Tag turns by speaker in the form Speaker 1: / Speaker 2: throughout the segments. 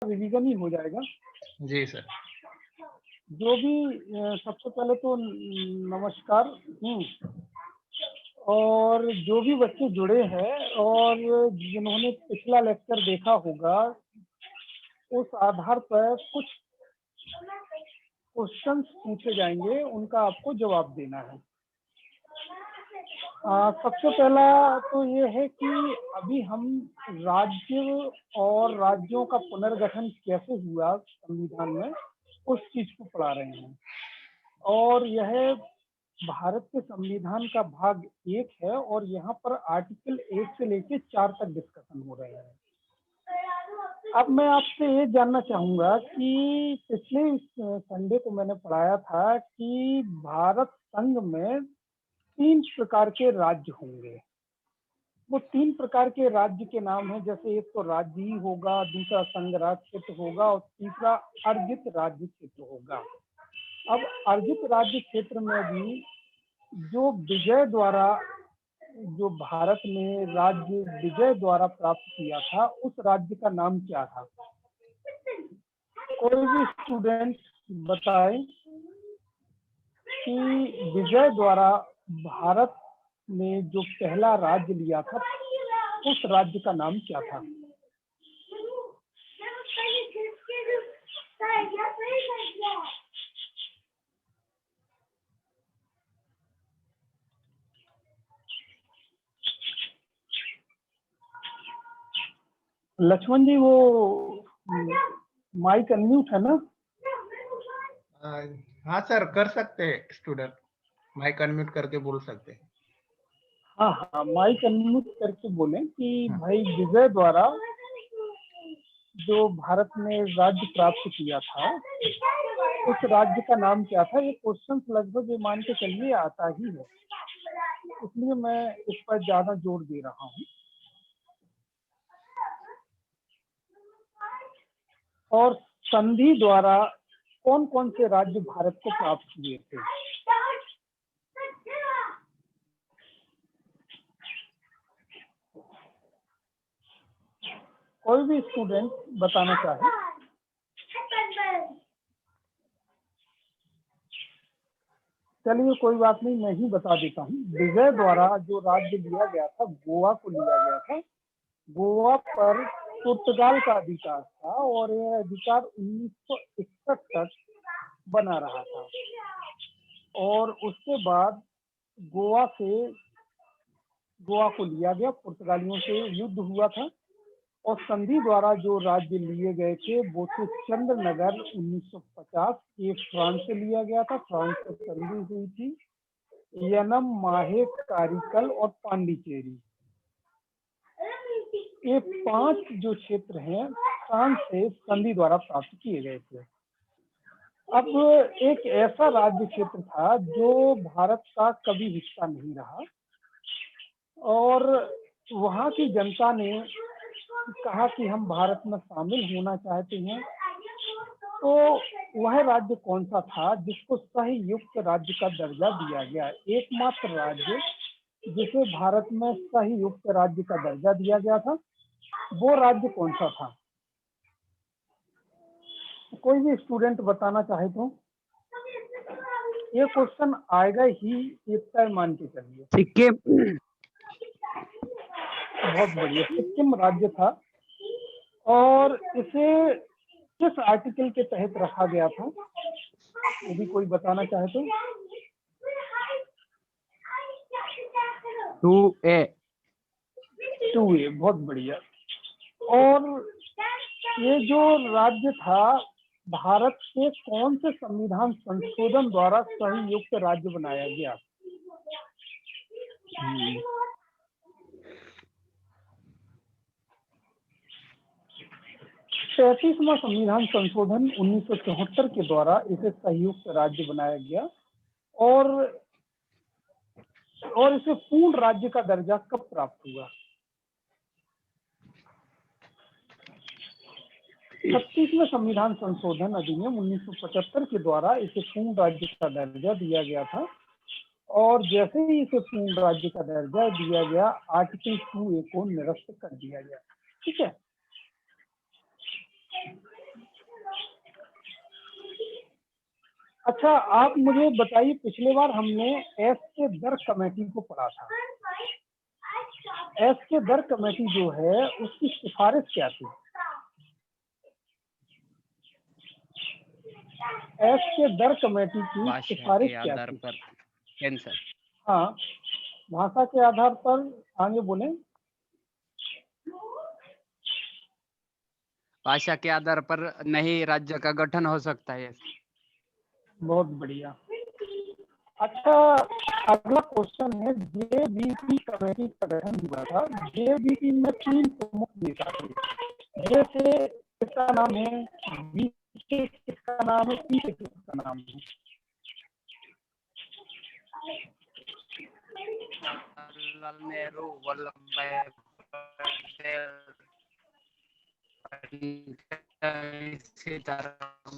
Speaker 1: Revision ही हो जाएगा।
Speaker 2: जी sir.
Speaker 1: जो भी सबसे पहले तो नमस्कार। और जो भी बच्चे जुड़े हैं और जिन्होंने पिछला लेक्चर देखा होगा, उस आधार पर कुछ क्वेश्चंस पूछे जाएंगे, उनका आपको जवाब देना है। सबसे पहला तो ये है कि अभी हम राज्य और राज्यों का पुनर्गठन कैसे हुआ संविधान में, उस चीज को पढ़ा रहे हैं। और यह भारत के संविधान का भाग 1 है और यहाँ पर आर्टिकल 1 से लेके 4 तक डिस्कशन हो रहे हैं। अब मैं आपसे ये जानना चाहूंगा कि पिछले संडे को मैंने पढ़ाया था कि भारत संघ में 3 प्रकार के राज्य होंगे। वो 3 प्रकार के राज्य के नाम हैं, जैसे एक तो राज्य ही होगा, दूसरा संघ राज्य क्षेत्र होगा और तीसरा अर्जित राज्य क्षेत्र होगा। अब अर्जित राज्य क्षेत्र में भी जो विजय द्वारा, जो भारत ने राज्य विजय द्वारा प्राप्त किया था, उस राज्य का नाम क्या था? कोई भी स्टूडेंट बताए कि विजय द्वारा भारत ने जो पहला राज्य लिया था, उस राज्य का नाम क्या था? लक्ष्मण जी, वो माइक अनम्यूट है ना?
Speaker 2: हाँ सर, कर सकते हैं स्टूडेंट, माइक अनम्यूट करके बोल सकते हैं।
Speaker 1: हाँ हाँ, माइक अनम्यूट करके बोलें कि
Speaker 2: हाँ।
Speaker 1: भाई विजय द्वारा जो भारत ने राज्य प्राप्त किया था, उस राज्य का नाम क्या था? ये क्वेश्चन लगभग ये मान के चलिए आता ही है, इसलिए मैं इस पर ज्यादा जोर दे रहा हूँ। और संधि द्वारा कौन कौन से राज्य भारत को प्राप्त किए थे? कोई भी स्टूडेंट बताना चाहे। चलिए कोई बात नहीं, मैं ही बता देता हूँ। विजय द्वारा जो राज्य लिया गया था, गोवा को लिया गया था। गोवा पर पुर्तगाल का अधिकार था और यह अधिकार 1961 तक बना रहा था। और उसके बाद गोवा को लिया गया, पुर्तगालियों से युद्ध हुआ था। और संधि द्वारा जो राज्य लिए गए थे वो थे चंद्रनगर 1950, ये फ्रांस से लिया गया था, फ्रांस से संधि हुई थी। यनम, माहे, कारिकल और पांडिचेरी, ये 5 जो क्षेत्र हैं फ्रांस से संधि द्वारा प्राप्त किए गए थे। अब एक ऐसा राज्य क्षेत्र था जो भारत का कभी हिस्सा नहीं रहा और वहाँ की जनता ने कहा कि हम भारत में शामिल होना चाहते हैं। तो वह राज्य कौन सा था जिसको संयुक्त राज्य का दर्जा दिया गया? एकमात्र राज्य जिसे भारत में संयुक्त राज्य का दर्जा दिया गया था, वो राज्य कौन सा था? कोई भी स्टूडेंट बताना चाहे तो। ये क्वेश्चन आएगा ही, इतना मान के चलिए।
Speaker 3: सिक्किम।
Speaker 1: बहुत बढ़िया, सिक्किम राज्य था। और इसे किस आर्टिकल के तहत रखा गया था? यदि कोई बताना चाहे तो।
Speaker 3: 2A।
Speaker 1: बहुत बढ़िया। और ये जो राज्य था, भारत के कौन से संविधान संशोधन द्वारा संयुक्त राज्य बनाया गया? 37वां संविधान संशोधन 1974 के द्वारा इसे संयुक्त राज्य बनाया गया। और इसे पूर्ण राज्य का दर्जा कब प्राप्त हुआ? 36वें संविधान संशोधन अधिनियम 1975 के द्वारा इसे पूर्ण राज्य का दर्जा दिया गया था। और जैसे ही इसे पूर्ण राज्य का दर्जा दिया गया, आर्टिकल 2A को निरस्त कर दिया गया। ठीक है। अच्छा, आप मुझे बताइए, पिछले बार हमने एस के दर कमेटी को पढ़ा था। एस के दर कमेटी जो है उसकी सिफारिश क्या थी? एस के दर कमेटी की
Speaker 3: भाषा
Speaker 1: सिफारिश
Speaker 3: के
Speaker 1: क्या
Speaker 3: आधार
Speaker 1: थी?
Speaker 3: पर कैंसर।
Speaker 1: हाँ, भाषा के आधार पर, आगे बोले।
Speaker 3: भाषा के आधार पर नहीं राज्य का गठन हो सकता है।
Speaker 1: बहुत बढ़िया। अच्छा, अगला क्वेश्चन है, जेबीटी कमेटी का गठन हुआ था। जेबीटी में 3 प्रमुख नेता थे। जे से किसका नाम है, बी से किसका नाम है, टी से किसका नाम है?
Speaker 3: जवाहरलाल नेहरू, वल्लभ भाई पटेल, सीताराम।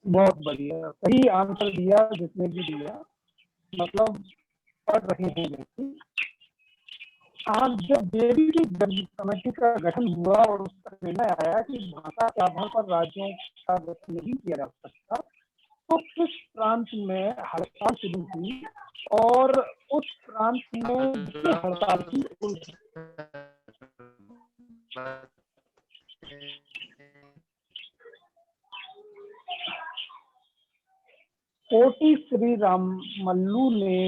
Speaker 1: बहुत बढ़िया, सही आंसर दिया जिसने भी दिया, मतलब पढ़ रहे हैं व्यक्ति। आज जब जेबीटी कमेटी का गठन हुआ और उसका निर्णय आया कि भाषा के आधार पर राज्यों का गठन नहीं किया जा सकता, तो किस प्रांत में हड़ताल शुरू हुई और उस प्रांत में जो हड़ताल थी उस 40 श्रीरामल्लू ने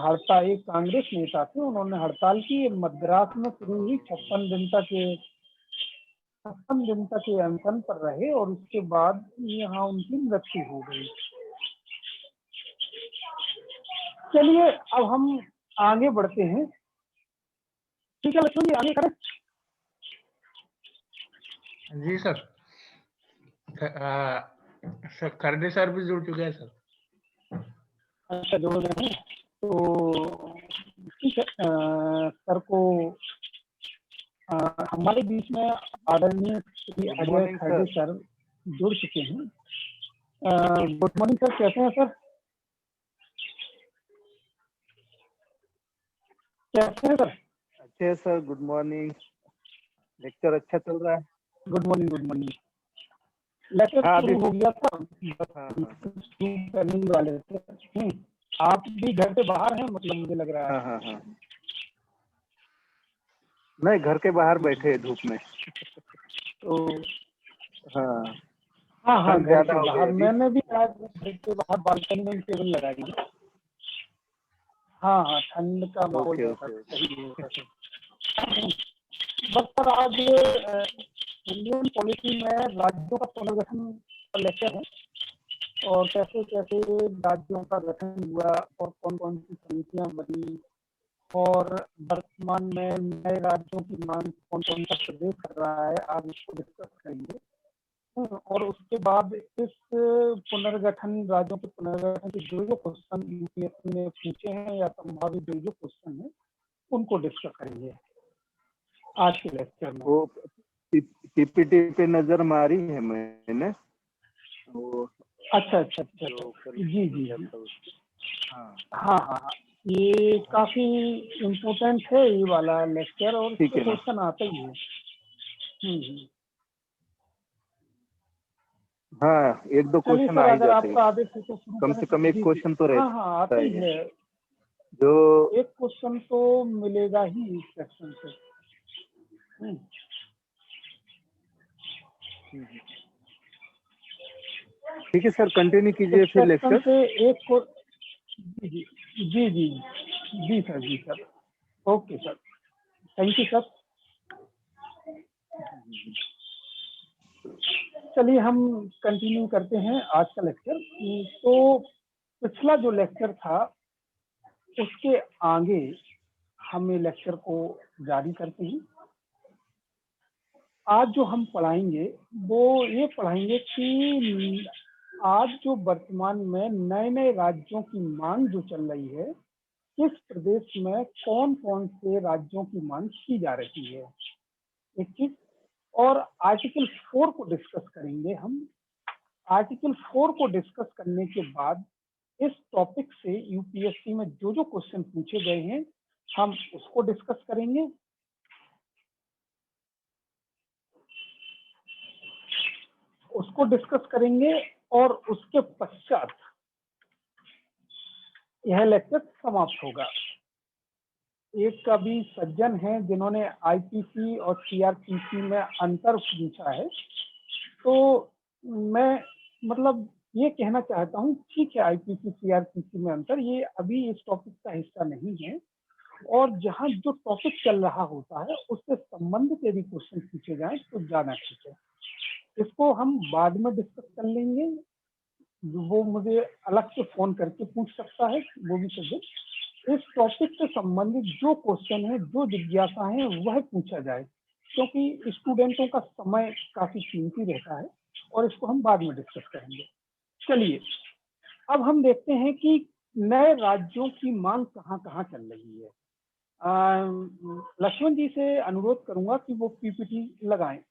Speaker 1: हड़ताल, एक कांग्रेस नेता थे, उन्होंने हड़ताल की। मद्रास में शुरू हुई, 56 दिन तक ये अनशन पर रहे और उसके बाद यहाँ उनकी मृत्यु हो गई। चलिए अब हम आगे बढ़ते हैं। ठीक है लक्ष्मण जी, आगे करें।
Speaker 2: जी सर। सर खरडे सर भी जुड़ चुके हैं सर।
Speaker 1: अच्छा, जोड़ रहे हैं तो ठीक है। सर को हमारे बीच में आदरणीय श्री अजय खरडे सर जुड़ चुके हैं। गुड मॉर्निंग सर, कैसे हैं सर? कैसे हैं सर?
Speaker 4: अच्छे सर, गुड मॉर्निंग। लेक्चर अच्छा चल रहा है।
Speaker 1: Good morning, good morning. Lecture
Speaker 4: हाँ,
Speaker 1: शुरू हो गया था,
Speaker 4: हाँ।
Speaker 1: करने वाले थे। आप भी घर से बाहर हैं, मतलब मुझे लग रहा है।
Speaker 4: हाँ। नहीं, घर के बाहर बैठे धूप में।
Speaker 1: तो
Speaker 4: हाँ,
Speaker 1: हाँ,
Speaker 4: ठंड
Speaker 1: घर
Speaker 4: ज्यादा
Speaker 1: के
Speaker 4: हो गई
Speaker 1: बाहर,
Speaker 4: अभी।
Speaker 1: मैंने भी आज घर के बाहर बालकनी में टेबल लगाई है। हाँ, ठंड का माहौल है सर, सही है सर। बस सर, आज इंडियन पॉलिटी में राज्यों का पुनर्गठन का लेक्चर है और कैसे कैसे राज्यों का गठन हुआ और कौन कौन सी समितियां बनी और वर्तमान में नए राज्यों की मांग कौन कौन सा प्रदेश कर रहा है, आज उसको डिस्कस करेंगे। और उसके बाद इस पुनर्गठन, राज्यों के पुनर्गठन के जो क्वेश्चन यूपीएससी ने पूछे हैं या संभावित जो क्वेश्चन है उनको डिस्कस करेंगे आज के लेक्चर में।
Speaker 4: वो पीपीटी पे नजर मारी है मैंने। वो
Speaker 1: अच्छा। जी। हाँ, ये काफी इम्पोर्टेंट है ये वाला लेक्चर और
Speaker 4: ठीक
Speaker 1: इसके
Speaker 4: है ना।
Speaker 1: क्वेश्चन आते ही है।
Speaker 4: हाँ, एक दो
Speaker 1: चलिए
Speaker 4: क्वेश्चन
Speaker 1: सर,
Speaker 4: आ ही
Speaker 1: अगर
Speaker 4: जाते
Speaker 1: आपका
Speaker 4: हैं।
Speaker 1: आदेश है तो शुरू
Speaker 4: कम
Speaker 1: करें
Speaker 4: से
Speaker 1: सर।
Speaker 4: कम एक
Speaker 1: जी।
Speaker 4: क्वेश्चन तो
Speaker 1: हाँ, आता
Speaker 4: रहता
Speaker 1: ही
Speaker 4: ही है
Speaker 1: है।
Speaker 4: जो।
Speaker 1: एक क्वेश्चन तो मिलेगा ही इस सेक्शन से।
Speaker 4: ठीक है सर, कंटिन्यू
Speaker 1: इस
Speaker 4: कीजिए फिर
Speaker 1: सेक्शन
Speaker 4: लेक्चर।
Speaker 1: से एक को जी sir. Okay sir, thank you sir. चलिए हम कंटिन्यू करते हैं आज का लेक्चर। तो पिछला जो लेक्चर था उसके आगे हम ये लेक्चर को जारी करते हैं। आज जो हम पढ़ाएंगे वो ये पढ़ाएंगे कि आज जो वर्तमान में नए नए राज्यों की मांग जो चल रही है, किस प्रदेश में कौन कौन से राज्यों की मांग की जा रही है, एक चीज। और आर्टिकल 4 को डिस्कस करेंगे हम। आर्टिकल 4 को डिस्कस करने के बाद इस टॉपिक से यूपीएससी में जो क्वेश्चन पूछे गए हैं हम उसको डिस्कस करेंगे। उसको डिस्कस करेंगे और उसके पश्चात यह लेक्चर समाप्त होगा। एक अभी सज्जन हैं जिन्होंने आईपीसी और सीआरपीसी में अंतर पूछा है, तो मैं मतलब ये कहना चाहता हूँ, ठीक है आईपीसी सीआरपीसी में अंतर, ये अभी इस टॉपिक का हिस्सा नहीं है, और जहाँ जो टॉपिक चल रहा होता है उससे संबंधित यदि क्वेश्चन पूछे जाएं तो ज्यादा ठीक है। इसको हम बाद में डिस्कस कर लेंगे, वो मुझे अलग से फोन करके पूछ सकता है, वो भी सब्जेक्ट। इस टॉपिक से संबंधित जो क्वेश्चन है, जो जिज्ञासा है, वह पूछा जाए, क्योंकि स्टूडेंटों का समय काफी कीमती रहता है, और इसको हम बाद में डिस्कस करेंगे। चलिए अब हम देखते हैं कि नए राज्यों की मांग कहाँ कहाँ चल रही है। लक्ष्मण जी से अनुरोध करूंगा कि वो पीपीटी लगाएं,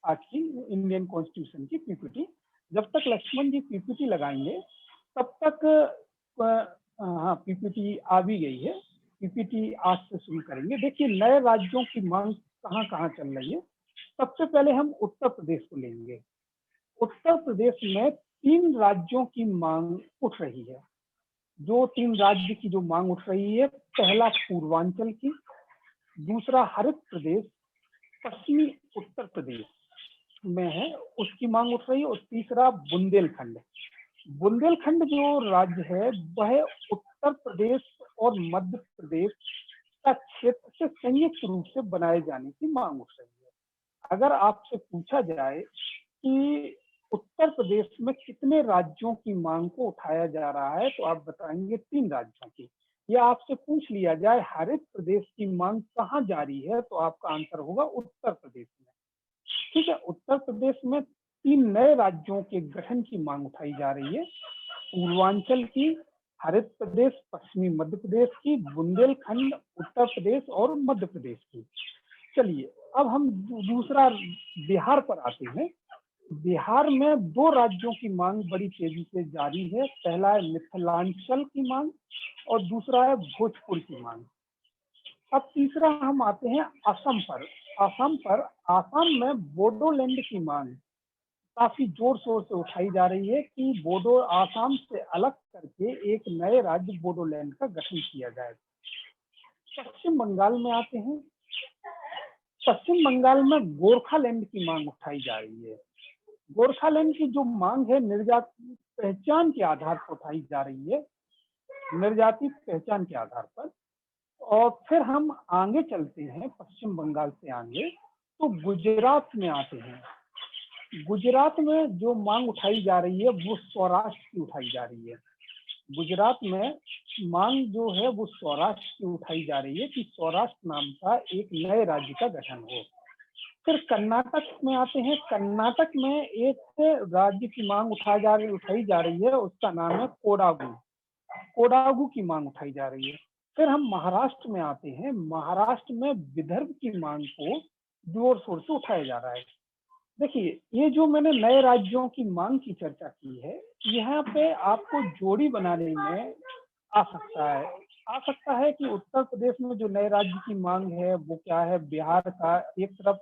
Speaker 1: आज की इंडियन कॉन्स्टिट्यूशन की पीपीटी। जब तक लक्ष्मण जी पीपीटी लगाएंगे तब तक हाँ पीपीटी आ भी गई है, पीपीटी आज से शुरू करेंगे। देखिए नए राज्यों की मांग कहाँ कहाँ चल रही है। सबसे पहले हम उत्तर प्रदेश को लेंगे। उत्तर प्रदेश में 3 राज्यों की मांग उठ रही है। जो 3 राज्य की जो मांग उठ रही है, पहला पूर्वांचल की, दूसरा हरित प्रदेश, पश्चिमी उत्तर प्रदेश में है, उसकी मांग उठ रही है, और तीसरा बुंदेलखंड। बुंदेलखंड जो राज्य है वह उत्तर प्रदेश और मध्य प्रदेश का क्षेत्र से संयुक्त रूप से बनाए जाने की मांग उठ रही है। अगर आपसे पूछा जाए कि उत्तर प्रदेश में कितने राज्यों की मांग को उठाया जा रहा है, तो आप बताएंगे 3 राज्यों की। या आपसे पूछ लिया जाए हरित प्रदेश की मांग कहाँ जारी है, तो आपका आंसर होगा उत्तर प्रदेश में। ठीक है, उत्तर प्रदेश में 3 नए राज्यों के गठन की मांग उठाई जा रही है, पूर्वांचल की, हरित प्रदेश पश्चिमी मध्य प्रदेश की, बुंदेलखंड उत्तर प्रदेश और मध्य प्रदेश की। चलिए अब हम दूसरा बिहार पर आते हैं। बिहार में 2 राज्यों की मांग बड़ी तेजी से जारी है। पहला है मिथिलांचल की मांग और दूसरा है भोजपुर की मांग। अब तीसरा हम आते हैं असम पर। असम में बोडोलैंड की मांग काफी जोर शोर से उठाई जा रही है कि बोडो आसाम से अलग करके एक नए राज्य बोडोलैंड का गठन किया जाए। पश्चिम बंगाल में आते हैं। पश्चिम बंगाल में गोरखालैंड की मांग उठाई जा रही है। गोरखालैंड की जो मांग है निर्जाति पहचान के आधार पर उठाई जा रही है, निर्जाति पहचान के आधार पर। और फिर हम आगे चलते हैं, पश्चिम बंगाल से आगे तो गुजरात में आते हैं। गुजरात में जो मांग उठाई जा रही है वो स्वराष्ट्र की उठाई जा रही है। गुजरात में मांग जो है वो स्वराष्ट्र की उठाई जा रही है कि स्वराष्ट्र नाम का एक नए राज्य का गठन हो। फिर कर्नाटक में आते हैं। कर्नाटक में एक राज्य की मांग उठाई जा रही है, उसका नाम है कोडागू। कोडागू की मांग उठाई जा रही है। फिर हम महाराष्ट्र में आते हैं। महाराष्ट्र में विदर्भ की मांग को जोर शोर से उठाया जा रहा है। देखिए ये जो मैंने नए राज्यों की मांग की चर्चा की है, यहाँ पे आपको जोड़ी बनाने में आ सकता है कि उत्तर प्रदेश में जो नए राज्य की मांग है वो क्या है। बिहार का एक तरफ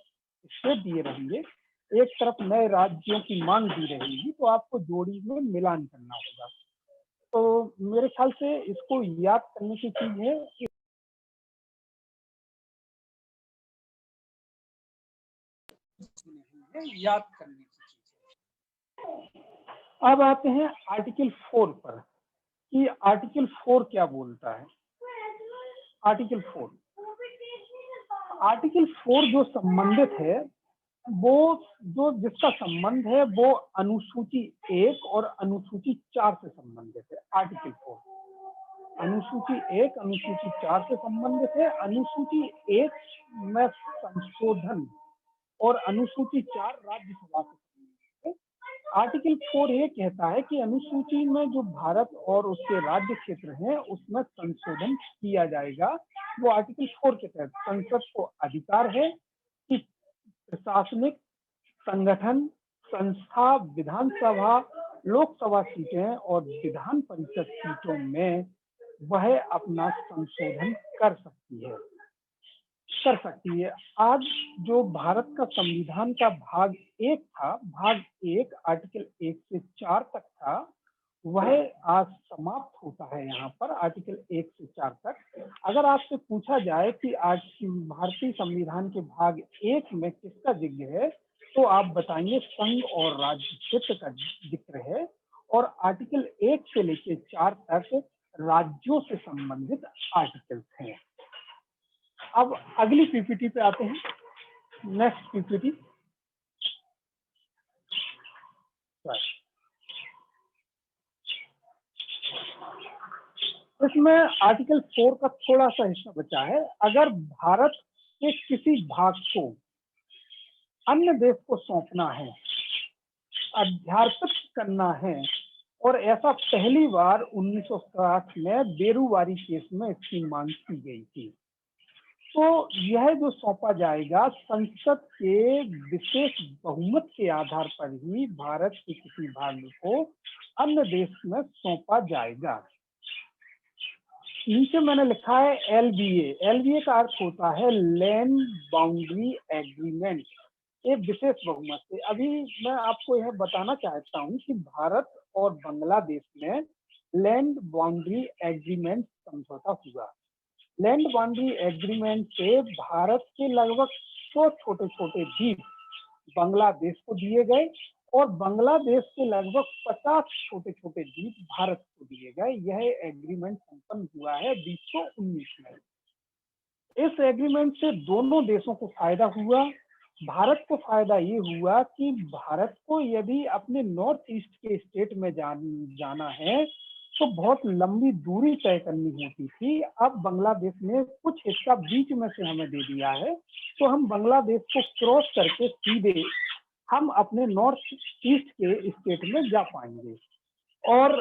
Speaker 1: स्टेट दिए रहेंगे, एक तरफ नए राज्यों की मांग दी रहेगी, तो आपको जोड़ी में मिलान करना होगा। तो मेरे ख्याल से इसको याद करने की चीज है। याद करने की चीज है। अब आते हैं आर्टिकल 4 पर कि आर्टिकल 4 क्या बोलता है। आर्टिकल 4 जो संबंधित है वो जो जिसका संबंध है वो अनुसूची 1 और अनुसूची 4 से संबंधित है। आर्टिकल 4 अनुसूची 1 अनुसूची 4 से संबंधित है। अनुसूची 1 में संशोधन और अनुसूची 4 राज्यसभा से संबंधित है। आर्टिकल 4 ये कहता है कि अनुसूची में जो भारत और उसके राज्य क्षेत्र हैं उसमें संशोधन किया जाएगा। वो आर्टिकल 4 के तहत संसद को अधिकार है कि प्रशासनिक संगठन, संस्था, विधानसभा, लोकसभा सीटें और विधान परिषद सीटों में वह अपना संशोधन कर सकती है। कर सकती है। आज जो भारत का संविधान का भाग 1 था, भाग 1 आर्टिकल 1 से 4 तक था, वह आज समाप्त होता है यहाँ पर आर्टिकल 1 से 4 तक। अगर आपसे पूछा जाए कि आज भारतीय संविधान के भाग 1 में किसका जिक्र है, तो आप बताएंगे संघ और राज्य क्षेत्र का जिक्र है, और आर्टिकल 1 से लेकर 4 तक राज्यों से संबंधित आर्टिकल्स हैं। अब अगली पीपीटी पे आते हैं, नेक्स्ट पीपीटी। इसमें आर्टिकल 4 का थोड़ा सा हिस्सा बचा है। अगर भारत के किसी भाग को अन्य देश को सौंपना है, अध्यार्पित करना है, और ऐसा पहली बार 1960 में बेरूवारी केस में इसकी मांग की गई थी, तो यह जो सौंपा जाएगा संसद के विशेष बहुमत के आधार पर ही भारत के किसी भाग को अन्य देश में सौंपा जाएगा। नीचे मैंने लिखा है एलबीए। एलबीए का अर्थ होता है लैंड बाउंड्री एग्रीमेंट, एक विशेष बहुमत से। अभी मैं आपको यह बताना चाहता हूं कि भारत और बांग्लादेश में लैंड बाउंड्री एग्रीमेंट समझौता हुआ। लैंड बाउंड्री एग्रीमेंट से भारत के लगभग 100 छोटे छोटे द्वीप बांग्लादेश को दिए गए, और बांग्लादेश के लगभग 50 छोटे छोटे द्वीप भारत को दिए गए। यह एग्रीमेंट संपन्न हुआ है 2019 में। इस एग्रीमेंट से दोनों देशों को फायदा हुआ। भारत को फायदा ये हुआ कि भारत को यदि अपने नॉर्थ ईस्ट के स्टेट में जाना है तो बहुत लंबी दूरी तय करनी होती थी। अब बांग्लादेश ने कुछ हिस्सा बीच में से हमें दे दिया है, तो हम बांग्लादेश को क्रॉस करके सीधे हम अपने नॉर्थ ईस्ट के स्टेट में जा पाएंगे और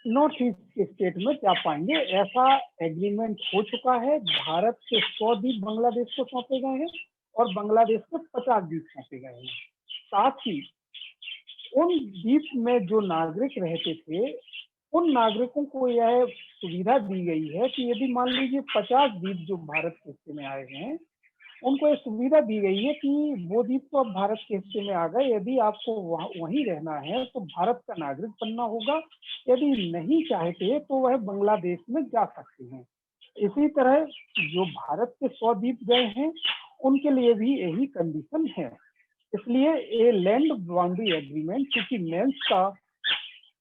Speaker 1: नॉर्थ ईस्ट के स्टेट में जा पाएंगे। ऐसा एग्रीमेंट हो चुका है। भारत के 100 द्वीप बांग्लादेश को सौंपे गए हैं और बांग्लादेश को 50 द्वीप सौंपे गए हैं। साथ ही उन द्वीप में जो नागरिक रहते थे, उन नागरिकों को यह सुविधा दी गई है कि यदि मान लीजिए 50 द्वीप जो भारत के हिस्से में आए हैं, उनको यह सुविधा दी गई है कि वो द्वीप तो अब भारत के हिस्से में आ गए, यदि आपको वहीं रहना है तो भारत का नागरिक बनना होगा। यदि नहीं चाहते तो वह बांग्लादेश में जा सकते हैं। इसी तरह जो भारत के 100 द्वीप गए हैं उनके लिए भी यही कंडीशन है। इसलिए ये लैंड बाउंड्री एग्रीमेंट क्योंकि मेंस का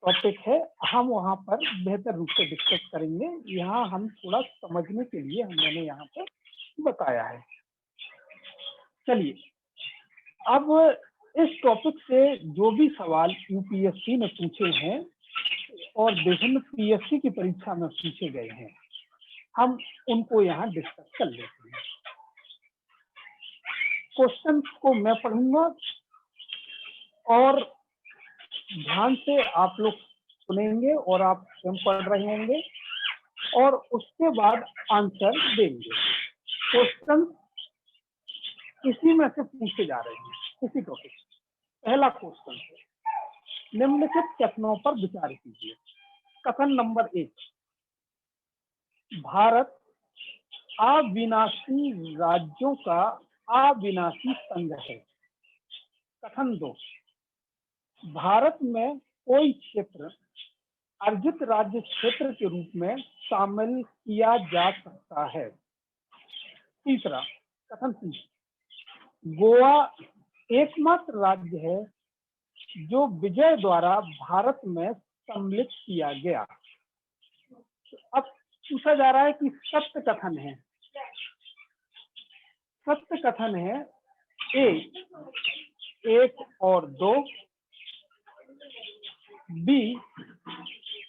Speaker 1: टॉपिक है, हम वहां पर बेहतर रूप से डिस्कस करेंगे। यहाँ हम थोड़ा समझने के लिए मैंने यहाँ पर बताया है। चलिए, अब इस टॉपिक से जो भी सवाल यूपीएससी ने पूछे हैं और विभिन्न पीएससी की परीक्षा में पूछे गए हैं, हम उनको यहाँ डिस्कस कर लेते हैं। क्वेश्चन को मैं पढ़ूंगा और ध्यान से आप लोग सुनेंगे और आप स्वयं पढ़ रहे होंगे और उसके बाद आंसर देंगे। क्वेश्चन इसी में से पूछे जा रहे हैं, इसी टॉपिक। पहला क्वेश्चन है, निम्नलिखित कथनों पर विचार कीजिए। कथन नंबर 1, भारत अविनाशी राज्यों का अविनाशी संघ है। कथन 2, भारत में कोई क्षेत्र अर्जित राज्य क्षेत्र के रूप में शामिल किया जा सकता है। तीसरा, कथन 3, गोवा एकमात्र राज्य है जो विजय द्वारा भारत में सम्मिलित किया गया। अब पूछा जा रहा है कि सत्य कथन है। सत्य कथन है ए 1 और 2, बी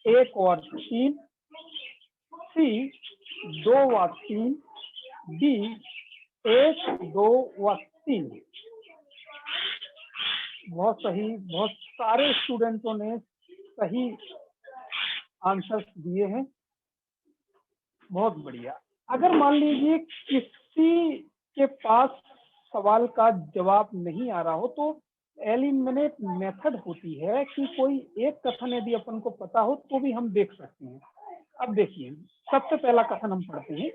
Speaker 1: 1 और 3, सी 2 व 3, डी 1, 2 व 3। बहुत सही, बहुत सारे स्टूडेंटों ने सही आंसर्स दिए हैं, बहुत बढ़िया। अगर मान लीजिए किसी के पास सवाल का जवाब नहीं आ रहा हो तो एलिमिनेट मेथड होती है कि कोई एक कथन यदि अपन को पता हो तो भी हम देख सकते हैं। अब देखिए, सबसे पहला कथन हम पढ़ते हैं।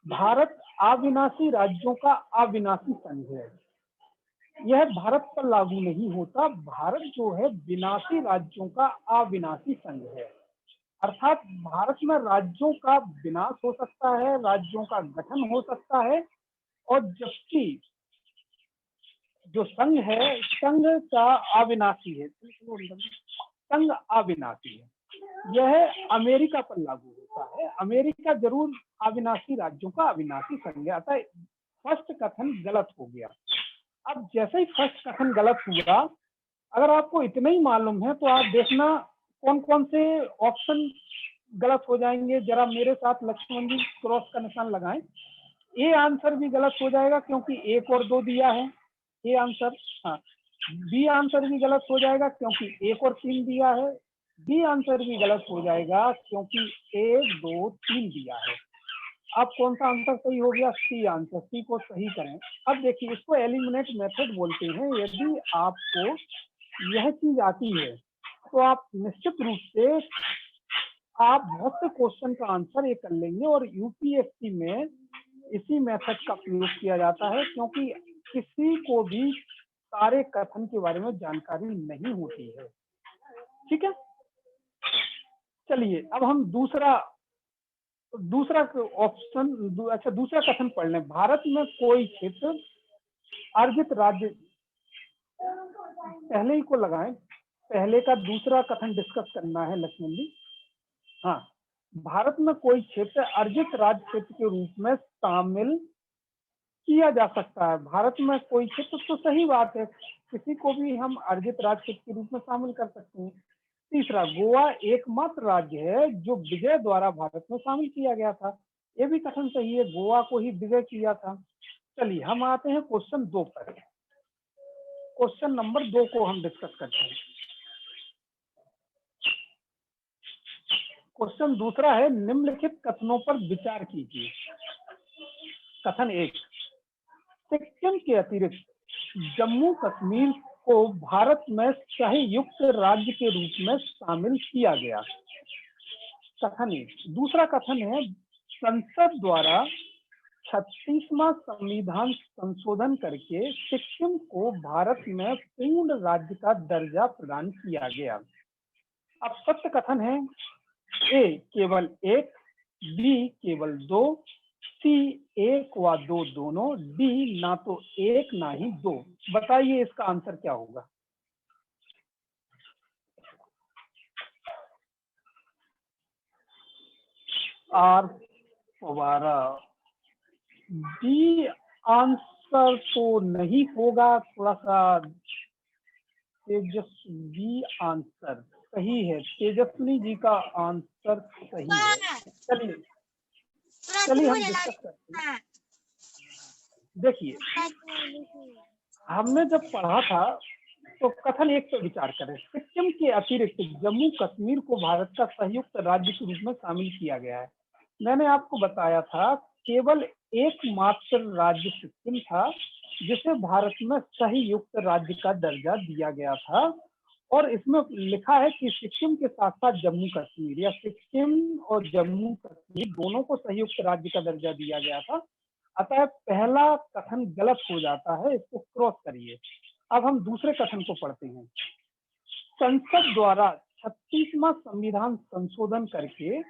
Speaker 1: भारत अविनाशी राज्यों का अविनाशी संघ है। यह भारत पर लागू नहीं होता। भारत जो है विनाशी राज्यों का अविनाशी संघ है। अर्थात भारत में राज्यों का विनाश हो सकता है, राज्यों का गठन हो सकता है, और जबकि जो संघ है, संघ का अविनाशी है, संघ अविनाशी है। यह अमेरिका पर लागू होता है। अमेरिका जरूर अविनाशी राज्यों का अविनाशी संघ है। अतः फर्स्ट कथन गलत हो गया। अब जैसे ही फर्स्ट कथन गलत हुआ, अगर आपको इतना ही मालूम है तो आप देखना कौन कौन से ऑप्शन गलत हो जाएंगे। जरा मेरे साथ लक्ष्मण जी क्रॉस का निशान लगाएं। ए आंसर भी गलत हो जाएगा क्योंकि 1 और 2 दिया है, ए आंसर। हाँ, बी आंसर भी गलत हो जाएगा क्योंकि 1 और 3 दिया है। बी आंसर भी गलत हो जाएगा क्योंकि 1, 2, 3 दिया है। अब कौन सा आंसर सही हो गया? C answer. सी को सही करें। अब देखिए, इसको एलिमिनेट मेथड बोलते हैं। यदि आपको यह चीज आती है तो आप निश्चित रूप से आप बहुत से क्वेश्चन का आंसर ये कर लेंगे। और यूपीएससी में इसी मेथड का प्रयोग किया जाता है क्योंकि किसी को भी सारे कथन के बारे में जानकारी नहीं होती है। ठीक है, चलिए अब हम दूसरा ऑप्शन, अच्छा दूसरा कथन पढ़ लें। भारत में कोई क्षेत्र अर्जित राज्य, पहले ही को लगाएं, पहले का दूसरा कथन डिस्कस करना है लक्ष्मण जी। हाँ, भारत में कोई क्षेत्र अर्जित राज्य क्षेत्र के रूप में शामिल किया जा सकता है। भारत में कोई क्षेत्र, तो सही बात है, किसी को भी हम अर्जित राज्य क्षेत्र के रूप में शामिल कर सकते हैं। तीसरा, गोवा एकमात्र राज्य है जो विजय द्वारा भारत में शामिल किया गया था। ये भी कथन सही है, गोवा को ही विजय किया था। चलिए हम आते हैं क्वेश्चन 2 पर। क्वेश्चन नंबर 2 को हम डिस्कस करते हैं। क्वेश्चन दूसरा है, निम्नलिखित कथनों पर विचार कीजिए। कथन 1, सिक्किम के अतिरिक्त जम्मू कश्मीर को भारत में सह-युक्त राज्य के रूप में शामिल किया गया। कथन 1। दूसरा कथन है, संसद द्वारा 36वां संविधान संशोधन करके सिक्किम को भारत में पूर्ण राज्य का दर्जा प्रदान किया गया। अब सत्य कथन है, ए केवल 1, बी केवल 2, सी 1 व 2 दोनों, डी ना तो 1 ना ही 2। बताइए इसका आंसर क्या होगा? आर फवारा, डी आंसर तो नहीं होगा, थोड़ा सा तेजस्वी आंसर सही है। तेजस्विनी जी का आंसर सही है। चलिए हम डिस्कस करते हैं। देखिए, हमने जब पढ़ा था तो कथन 1 पर विचार करें। सिक्किम के अतिरिक्त जम्मू कश्मीर को भारत का संयुक्त राज्य के रूप में शामिल किया गया है। मैंने आपको बताया था केवल एकमात्र राज्य सिक्किम था जिसे भारत में संयुक्त राज्य का दर्जा दिया गया था। और इसमें लिखा है कि सिक्किम के साथ साथ जम्मू कश्मीर, या सिक्किम और जम्मू कश्मीर दोनों को संयुक्त राज्य का दर्जा दिया गया था। अतः पहला कथन गलत हो जाता है, इसको क्रॉस करिए। अब हम दूसरे कथन को पढ़ते हैं। संसद द्वारा 36वां संविधान संशोधन करके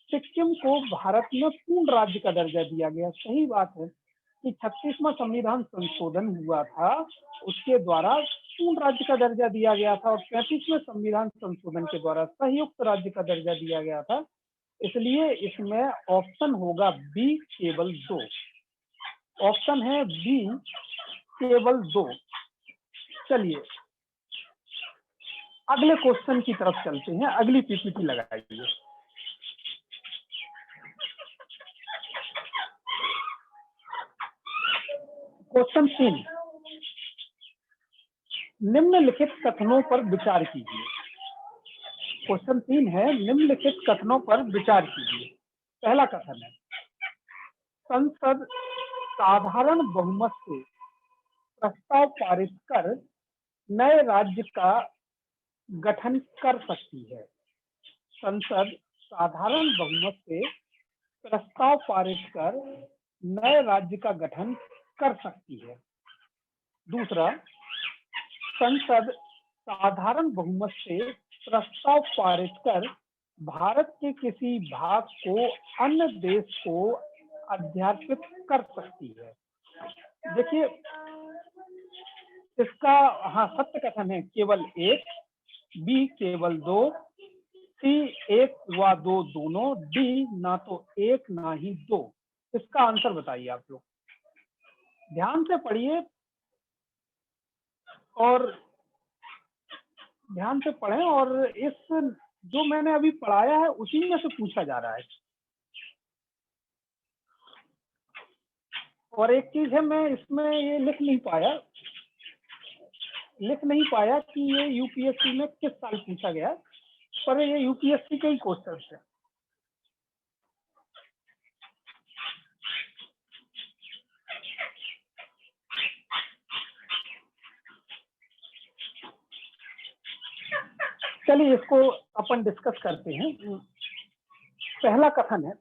Speaker 1: सिक्किम को भारत में पूर्ण राज्य का दर्जा दिया गया। सही बात है कि 36वां संविधान संशोधन हुआ था, उसके द्वारा पूर्ण राज्य का दर्जा दिया गया था, और 35वें संविधान संशोधन के द्वारा संयुक्त राज्य का दर्जा दिया गया था। इसलिए इसमें ऑप्शन होगा बी केवल 2। ऑप्शन है बी केवल 2। चलिए अगले क्वेश्चन की तरफ चलते हैं। अगली पीपीटी लगाइए। क्वेश्चन 3, निम्नलिखित कथनों पर विचार कीजिए। क्वेश्चन 3 है, निम्नलिखित कथनों पर विचार कीजिए। पहला कथन है, संसद साधारण बहुमत से प्रस्ताव पारित कर नए राज्य का गठन कर सकती है। संसद साधारण बहुमत से प्रस्ताव पारित कर नए राज्य का गठन कर सकती है। दूसरा, संसद साधारण बहुमत से प्रस्ताव पारित कर भारत के किसी भाग को अन्य देश को अध्यार्पित कर सकती है। देखिए, इसका हाँ सत्य कथन है केवल एक, बी केवल दो, सी एक व दो दोनों, डी ना तो एक ना ही दो। इसका आंसर बताइए आप लोग, ध्यान से पढ़िए और ध्यान से पढ़ें, और इस जो मैंने अभी पढ़ाया है उसी में से पूछा जा रहा है। और एक चीज है, मैं इसमें ये लिख नहीं पाया कि ये यूपीएससी में किस साल पूछा गया, पर ये यूपीएससी के ही क्वेश्चन है। चलिए इसको अपन डिस्कस करते हैं। पहला कथन है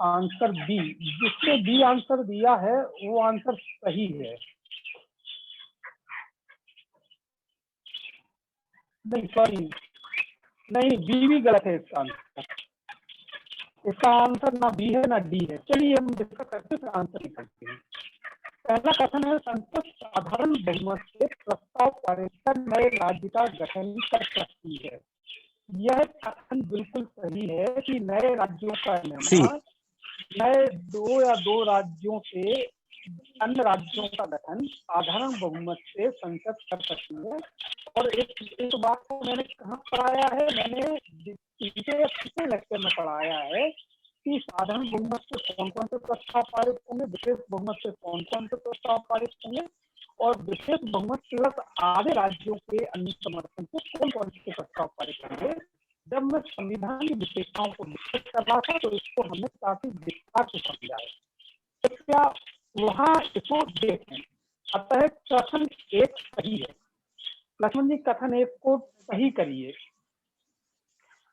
Speaker 1: आंसर बी, जिसने बी आंसर दिया है वो आंसर सही है। नहीं सॉरी, नहीं बी भी गलत है इसका आंसर। इसका आंसर ना बी है ना डी है। चलिए हम डिस्कस करते हैं, आंसर निकालते हैं। पहला कथन है संसद साधारण बहुमत से प्रस्ताव पारित कर नए राज्य का गठन कर सकती है। यह कथन बिल्कुल सही है कि नए राज्यों का निर्माण, नए दो राज्यों से अन्य राज्यों का गठन साधारण बहुमत से संसद कर सकती है। और एक बात को मैंने कहाँ पढ़ाया है, मैंने पिछले लेक्चर में पढ़ाया है कि साधारण बहुमत से कौन कौन से प्रस्ताव पारित होंगे, विशेष बहुमत से कौन कौन से प्रस्ताव पारित होंगे, और विशेष बहुमत प्लस आधे राज्यों के अन्य समर्थन से कौन कौन से प्रस्ताव पारित होंगे। जब मैं संविधान की विशेषताओं को डिस्कस कर रहा था तो इसको हमने काफी विस्तार से समझा है, तो क्या वहां इसको देखें। अतः कथन एक सही है। लक्ष्मण जी कथन एक को सही करिए।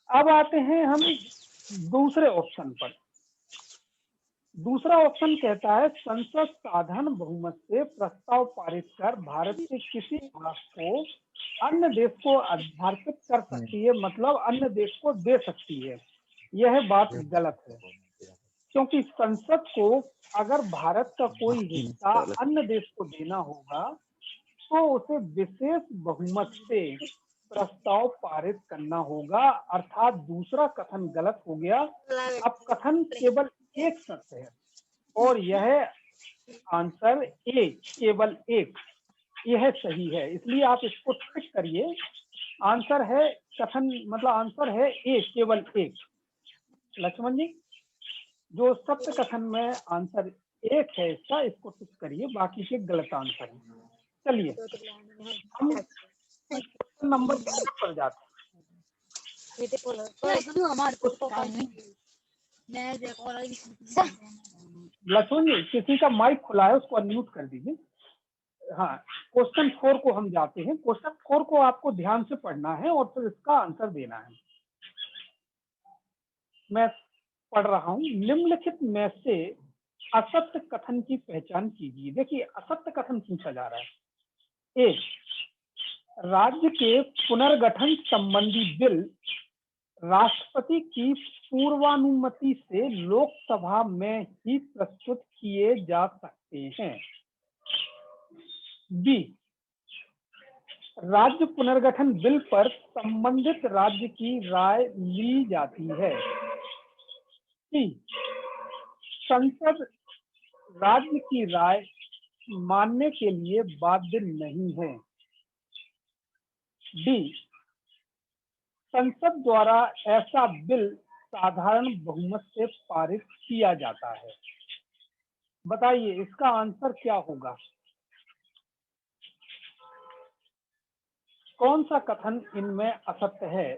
Speaker 1: अब आते हैं हम दूसरे ऑप्शन पर। दूसरा ऑप्शन कहता है संसद साधारण बहुमत से प्रस्ताव पारित कर भारत के किसी भाग को अन्य देश को अध्यार्पित कर सकती है, मतलब अन्य देश को दे सकती है। यह बात गलत है, क्योंकि संसद को अगर भारत का कोई हिस्सा अन्य देश को देना होगा तो उसे विशेष बहुमत से प्रस्ताव पारित करना होगा। अर्थात दूसरा कथन गलत हो गया। अब कथन केवल एक सत्य है और यह आंसर ए केवल एक, यह सही है। इसलिए आप इसको टिक करिए। आंसर है कथन, मतलब आंसर है ए केवल एक। लक्ष्मण जी जो सत्य कथन में आंसर एक है इसका, इसको टिक करिए, बाकी के गलत आंसर है। चलिए हम नंबर 5 पर जाते हैं। लक्ष्मण जी किसी का माइक खुला है उसको अनम्यूट कर दीजिए। हाँ, क्वेश्चन 4 को हम जाते हैं। क्वेश्चन 4 को आपको ध्यान से पढ़ना है और फिर इसका आंसर देना है। मैं पढ़ रहा हूँ। निम्नलिखित में से असत्य कथन की पहचान कीजिए। देखिए असत्य कथन पूछा जा रहा है। एक, राज्य के पुनर्गठन संबंधी बिल राष्ट्रपति की पूर्वानुमति से लोकसभा में ही प्रस्तुत किए जा सकते हैं। बी, राज्य पुनर्गठन बिल पर संबंधित राज्य की राय ली जाती है। सी, संसद राज्य की राय मानने के लिए बाध्य नहीं है। डी, संसद द्वारा ऐसा बिल साधारण बहुमत से पारित किया जाता है। बताइए इसका आंसर क्या होगा? कौन सा कथन इनमें असत्य है?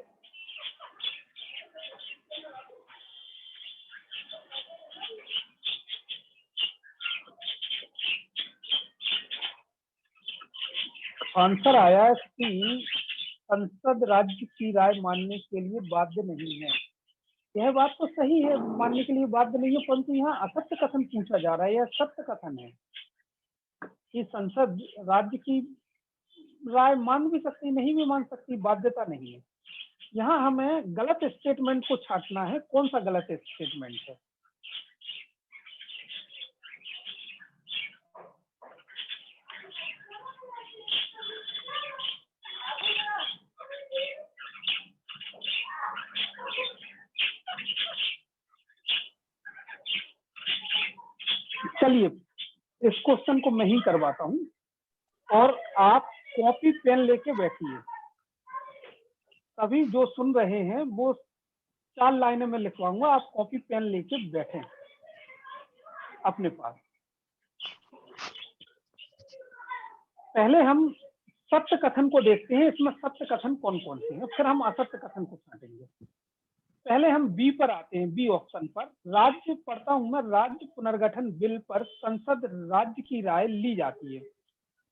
Speaker 1: आंसर आया है कि संसद राज्य की राय मानने के लिए बाध्य नहीं है। यह बात तो सही है, मानने के लिए बाध्य नहीं है, परंतु यहाँ असत्य कथन पूछा जा रहा है, यह सत्य कथन है कि संसद राज्य की राय मान भी सकती, नहीं भी मान सकती, बाध्यता नहीं है। यहाँ हमें गलत स्टेटमेंट को छांटना है। कौन सा गलत स्टेटमेंट है? चलिए इस क्वेश्चन को मैं ही करवाता हूं और आप कॉपी पेन लेके बैठिए। सभी जो सुन रहे हैं वो 4 लाइनें में लिखवाऊंगा, आप कॉपी पेन लेके बैठें अपने पास। पहले हम सत्य कथन को देखते हैं, इसमें सत्य कथन कौन कौन से हैं, फिर हम असत्य कथन को छांटेंगे। पहले हम बी पर आते हैं, बी ऑप्शन पर। राज्य पढ़ता हूं मैं, राज्य पुनर्गठन बिल पर संसद राज्य की राय ली जाती है,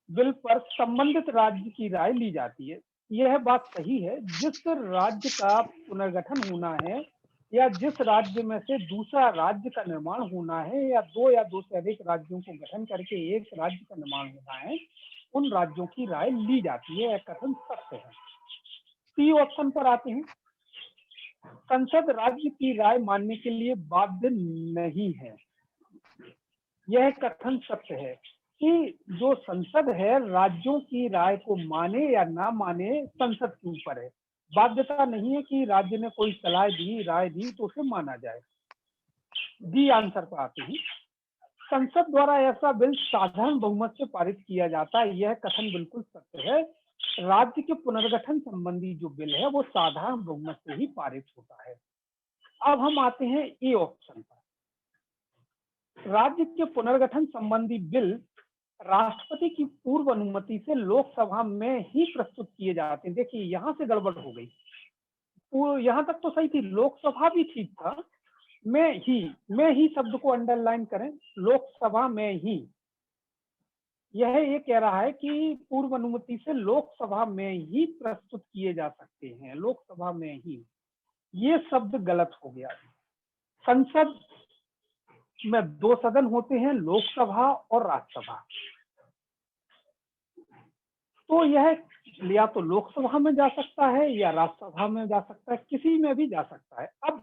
Speaker 1: बिल पर संबंधित राज्य की राय ली जाती है। यह बात सही है। जिस राज्य का पुनर्गठन होना है या जिस राज्य में से दूसरा राज्य का निर्माण होना है या दो से अधिक राज्यों को गठन करके एक राज्य का निर्माण होना है, उन राज्यों की राय ली जाती है, यह कथन सत्य है। सी ऑप्शन पर आते हैं। संसद राज्य की राय मानने के लिए बाध्य नहीं है, यह कथन सत्य है कि जो संसद है राज्यों की राय को माने या ना माने संसद के ऊपर है। बाध्यता नहीं है कि राज्य ने कोई सलाह दी, राय दी तो उसे माना जाए। डी आंसर पर आते हैं। संसद द्वारा ऐसा बिल साधारण बहुमत से पारित किया जाता है, यह कथन बिल्कुल सत्य है। राज्य के पुनर्गठन संबंधी जो बिल है वो साधारण बहुमत से ही पारित होता है। अब हम आते हैं ए ऑप्शन पर। राज्य के पुनर्गठन संबंधी बिल राष्ट्रपति की पूर्व अनुमति से लोकसभा में ही प्रस्तुत किए जाते हैं। देखिए यहाँ से गड़बड़ हो गई, यहाँ तक तो सही थी, लोकसभा भी ठीक था, में ही शब्द को अंडरलाइन करें, लोकसभा में ही। यह ये कह रहा है कि पूर्व अनुमति से लोकसभा में ही प्रस्तुत किए जा सकते हैं, लोकसभा में ही। ये शब्द गलत हो गया। संसद में 2 सदन होते हैं, लोकसभा और राज्यसभा। तो यह या तो लोकसभा में जा सकता है या राज्यसभा में जा सकता है, किसी में भी जा सकता है। अब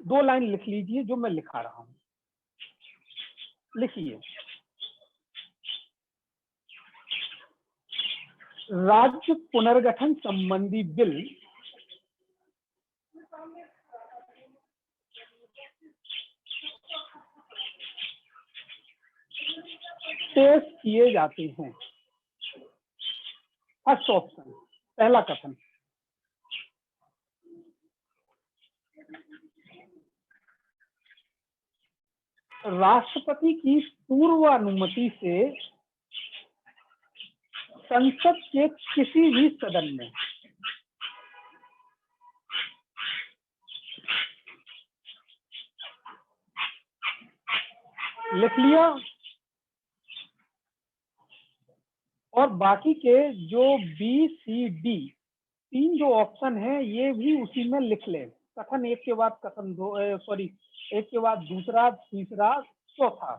Speaker 1: 2 लाइन लिख लीजिए जो मैं लिखा रहा हूं, लिखिए। राज्य पुनर्गठन संबंधी बिल पेश किए जाते हैं। फर्स्ट ऑप्शन, पहला कथन। राष्ट्रपति की पूर्व अनुमति से संसद के किसी भी सदन में लिख लिया, और बाकी के जो बी सी डी 3 जो ऑप्शन है ये भी उसी में लिख ले। कथन एक के बाद कथन एक के बाद दूसरा, तीसरा, चौथा,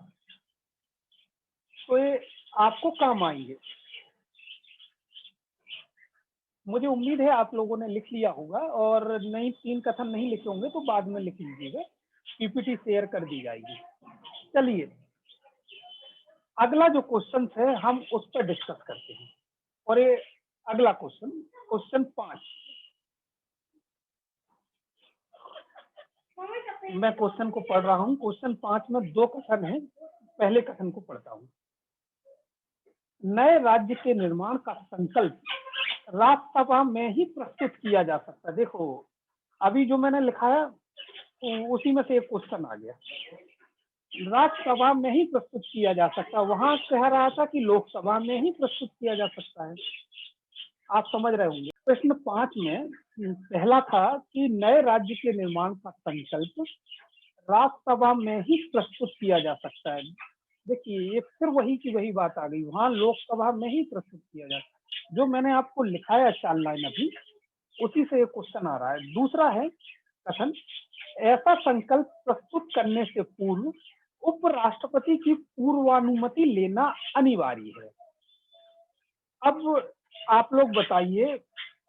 Speaker 1: तो ये आपको काम आएंगे। मुझे उम्मीद है आप लोगों ने लिख लिया होगा, और नहीं 3 कथन नहीं लिखे होंगे तो बाद में लिख लीजिएगा, पीपीटी शेयर कर दी जाएगी। चलिए अगला जो क्वेश्चन है हम उस पर डिस्कस करते हैं। और ये अगला क्वेश्चन, क्वेश्चन 5। मैं क्वेश्चन को पढ़ रहा हूँ। क्वेश्चन 5 में 2 कथन है, पहले कथन को पढ़ता हूँ। नए राज्य के निर्माण का संकल्प राज्यसभा में ही प्रस्तुत किया जा सकता है। देखो अभी जो मैंने लिखाया उसी में से एक क्वेश्चन आ गया, राज्यसभा में ही प्रस्तुत किया जा सकता है। वहां कह रहा था कि लोकसभा में ही प्रस्तुत किया जा सकता है, आप समझ रहे होंगे। प्रश्न 5 में पहला था कि नए राज्य के निर्माण का संकल्प राज्यसभा में ही प्रस्तुत किया जा सकता है। देखिए ये फिर वही की वही बात आ गई, वहां लोकसभा में ही प्रस्तुत किया जा सकता है। जो मैंने आपको लिखाया 4 लाइन अभी, उसी से एक क्वेश्चन आ रहा है। दूसरा है कथन, ऐसा संकल्प प्रस्तुत करने से पूर्व उपराष्ट्रपति की पूर्वानुमति लेना अनिवार्य है। अब आप लोग बताइए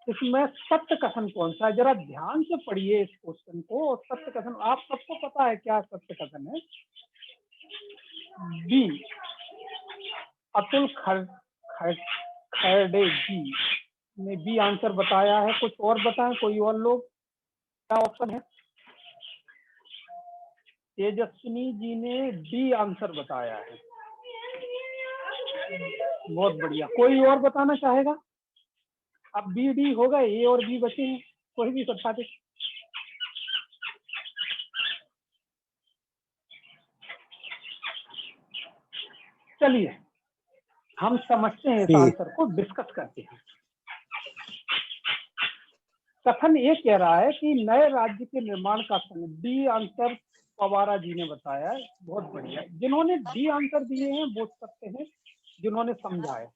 Speaker 1: इसमें सत्य कथन कौन सा है? जरा ध्यान से पढ़िए इस क्वेश्चन को। और सत्य कथन आप सबको पता है क्या सत्य कथन है? बी, अतुल खरडे जी ने बी आंसर बताया है। कुछ और बताएं कोई और लोग, क्या ऑप्शन है? तेजस्विनी जी ने डी आंसर बताया है। बहुत बढ़िया। कोई और बताना चाहेगा? अब बी डी हो गए, ए और बी बचे हैं, कोई भी बता दे। चलिए हम समझते हैं इस आंसर को, डिस्कस करते हैं। कथन ये कह रहा है कि नए राज्य के निर्माण का डी आंसर पवारा जी ने बताया है। बहुत बढ़िया। जिन्होंने डी आंसर दिए हैं वो सकते हैं जिन्होंने समझा है।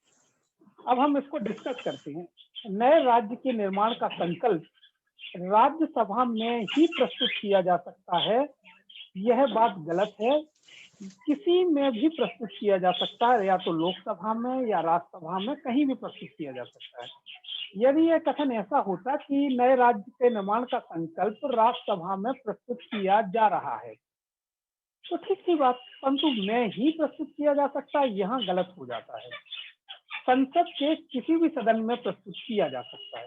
Speaker 1: अब हम इसको डिस्कस करते हैं। नए राज्य के निर्माण का संकल्प राज्यसभा में ही प्रस्तुत किया जा सकता है, यह बात गलत है। किसी में भी प्रस्तुत किया जा सकता है, या तो लोकसभा में या राज्यसभा में, कहीं भी प्रस्तुत किया जा सकता है। यदि यह कथन ऐसा होता कि नए राज्य के निर्माण का संकल्प राज्यसभा में प्रस्तुत किया जा रहा है तो ठीक सी बात, परंतु में ही प्रस्तुत किया जा सकता है, यहाँ गलत हो जाता है। संसद के किसी भी सदन में प्रस्तुत किया जा सकता है।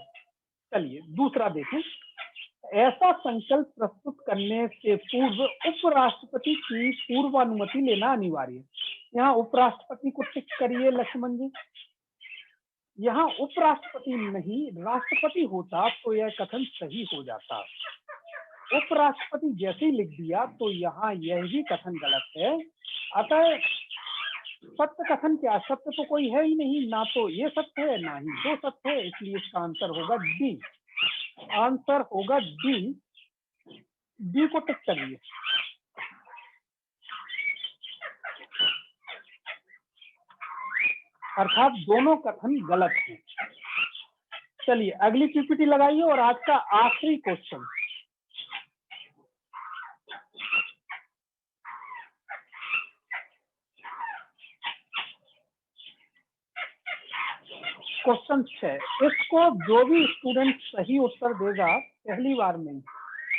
Speaker 1: चलिए दूसरा देखें। ऐसा संकल्प प्रस्तुत करने से पूर्व उपराष्ट्रपति की पूर्वानुमति लेना अनिवार्य है। यहाँ उपराष्ट्रपति को टिक करिए लक्ष्मण जी। यहाँ उपराष्ट्रपति नहीं राष्ट्रपति होता तो यह कथन सही हो जाता। उपराष्ट्रपति जैसे ही लिख दिया तो यहाँ यह भी कथन गलत है। अतः सत्य कथन क्या? सत्य तो कोई है ही नहीं, ना तो ये सत्य है ना ही वो सत्य है, इसलिए इसका आंसर होगा डी। आंसर होगा डी। डी को टिक करिए। अर्थात दोनों कथन गलत हैं। चलिए अगली पीपीटी लगाइए और आज का आखिरी क्वेश्चन। क्वेश्चन 6। इसको जो भी स्टूडेंट सही उत्तर देगा पहली बार में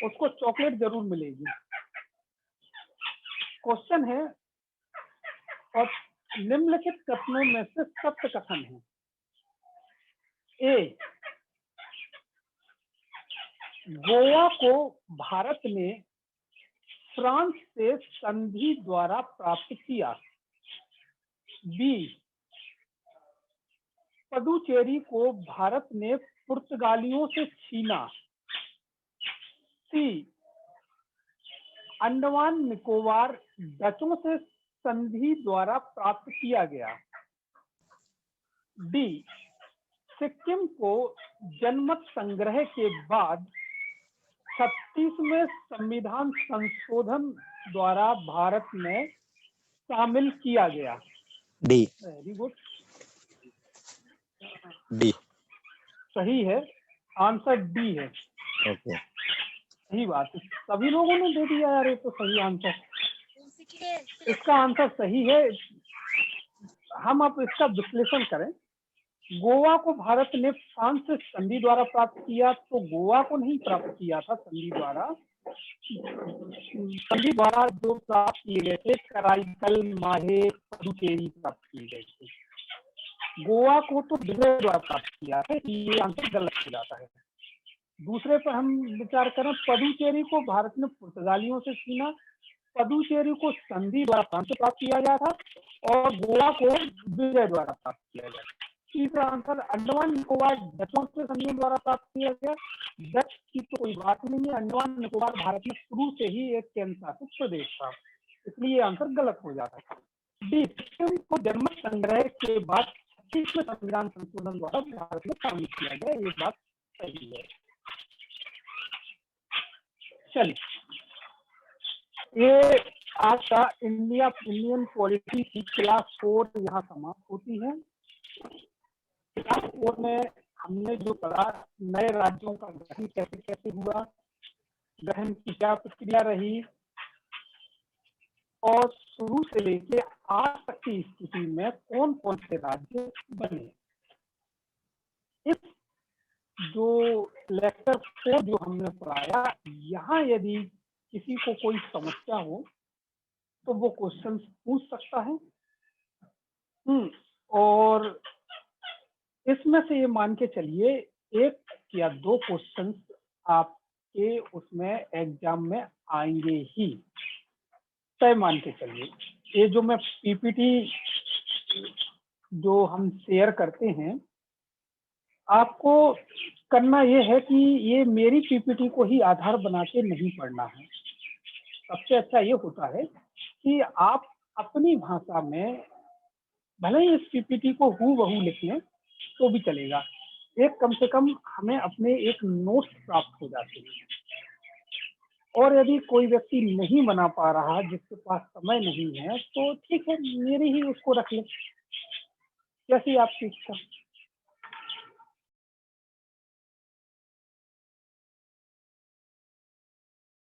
Speaker 1: उसको चॉकलेट जरूर मिलेगी। क्वेश्चन है और निम्नलिखित कथनों में से सत्य कथन है। ए, गोवा को भारत ने फ्रांस से संधि द्वारा प्राप्त किया। बी, पुडुचेरी को भारत ने पुर्तगालियों से छीना। सी, अंडमान निकोबार डचों से संधि द्वारा प्राप्त किया गया। डी, सिक्किम को जनमत संग्रह के बाद 36वें संविधान संशोधन द्वारा भारत में शामिल किया गया।
Speaker 5: डी।
Speaker 1: वेरी गुड,
Speaker 5: डी
Speaker 1: सही है। आंसर डी है।
Speaker 5: ओके।
Speaker 1: सही बात है, सभी लोगों ने दे दिया यार, ये तो सही आंसर। इसका आंसर सही है। हम अब इसका विश्लेषण करें। गोवा को भारत ने फ्रांस से संधि द्वारा प्राप्त किया, तो गोवा को नहीं प्राप्त किया था संधि द्वारा। संधि द्वारा जो प्राप्त किए गए थे कराईकल, माहे, पुडुचेरी प्राप्त किए गए थे। गोवा को तो विजय द्वारा प्राप्त किया है, ये आंसर गलत हो जाता है। दूसरे पर हम विचार करें, पुडुचेरी को भारत ने पुर्तगालियों से छीना। पुडुचेरी को संधि द्वारा फ्रांस से प्राप्त किया गया था और गोवा को विजय द्वारा प्राप्त किया गया। तीसरा आंसर, अंडमान निकोबार डचों से संधि द्वारा प्राप्त किया गया। डच की तो कोई बात नहीं है, अंडमान निकोबार भारत में शुरू से ही एक केंद्र शासित प्रदेश था, इसलिए आंसर गलत हो जाता है। डी, सिक्किम को जनमत संग्रह के बाद 36वें संविधान संशोधन द्वारा भारत में शामिल किया गया, ये बात सही है। चलिए, ये आज का इंडियन पॉलिटी की क्लास 4 यहाँ समाप्त होती है। क्लास 4 में हमने जो पढ़ा, नए राज्यों का गठन कैसे कैसे हुआ, गठन की क्या प्रक्रिया रही और शुरू से लेके आज तक की स्थिति में कौन कौन से राज्य बने। इस जो लेक्चर 4 जो हमने पढ़ाया, यहाँ यदि किसी को कोई समस्या हो तो वो क्वेश्चन पूछ सकता है। और इसमें से ये मान के चलिए 1 या 2 क्वेश्चन आपके उसमें एग्जाम में आएंगे ही, तय मान के चलिए। ये जो मैं पीपीटी जो हम शेयर करते हैं, आपको करना ये है कि ये मेरी पीपीटी को ही आधार बना के नहीं पढ़ना है। सबसे अच्छा ये होता है कि आप अपनी भाषा में भले ही इस पीपीटी को हूबहू लिख लें तो भी चलेगा। एक कम से कम हमें अपने एक नोट्स प्राप्त हो जाते हैं। और यदि कोई व्यक्ति नहीं बना पा रहा, जिसके पास समय नहीं है, तो ठीक है, मेरी ही उसको रख लें, जैसी आपकी इच्छा।